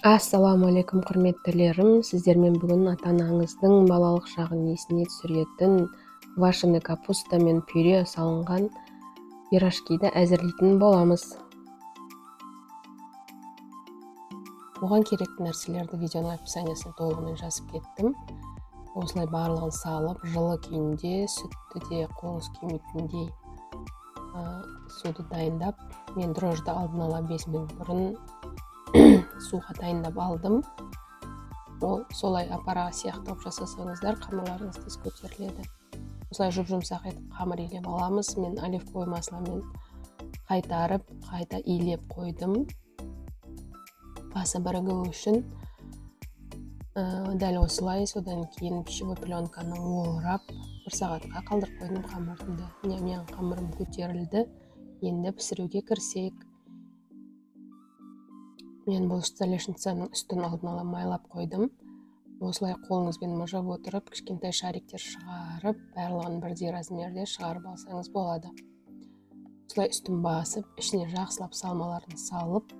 Ассаламу алейкум құрметтілерім, сіздермен бүгін ата-анаңыздың балалық шағын есіне түсіретін квашеный капуста мен пюре салынған пирожкиді әзірлейтін боламыз. Оған керекті нәрселерді видеоның описаниясына толығымен жазып кеттім. Осылай барлығын салып, жылы күйінде, сүтті де қолыңыз күймейтіндей суды дайындап, мен дрожжды алдын ала 5 минут бұрын суға дайындап алдым. Ол солай аппарат сияқтылып жасасаңыздар, қамырларыңыз тез көтеріледі. Осылай жұмсақ етіп қамыр илеп аламыз. Мен оливковый масломен қайтарып, қайта илеп қойдым. Басы бірігу үшін дәл осылай, содан кейін пищевой пленканы орап 1 сағатқа қалдырып қойдым қамырымды. Менің қамырым көтерілді. Енді пісіруге кірісейік. Мен бұл столешницаның үстін алдын ала майлап қойдым. Осылай қолыңызбен мыжып отырып, кішкентай шариктер шығарып, барлығын бірдей размерде шығарып алсаңыз болады. Осылай үстін басып, ішіне жақсылап салмаларын салып,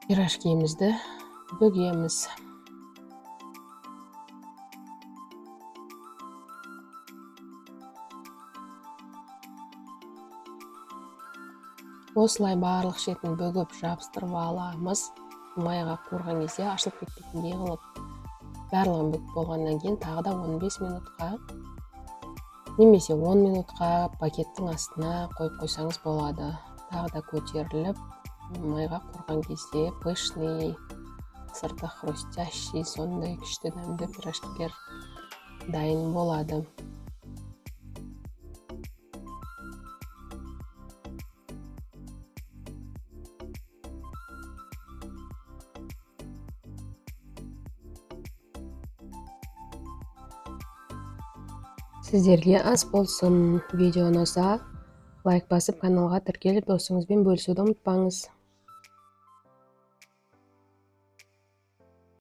пирожкиімізді бөгеміз. Осылай барлық шетін бөгіп жабыстырып аламыз. Майға қуырған кезде ашылып кетпейтіндей қылып. Барлығын бөгіп болғаннан кейін тағы да 15 минутқа немесе 10 минутқа пакеттің астына қойып қойсаңыз болады. Тағы да көтеріліп, майға қуырған кезде пышный, сырты хрустящий, сондай күшті дәмді пирожкилер дайын болады. Сіздерге ас болсын. Видео ұнаса, лайк басып, каналға тіркеліп, досыңызбен бөлісуді ұмытпаңыз.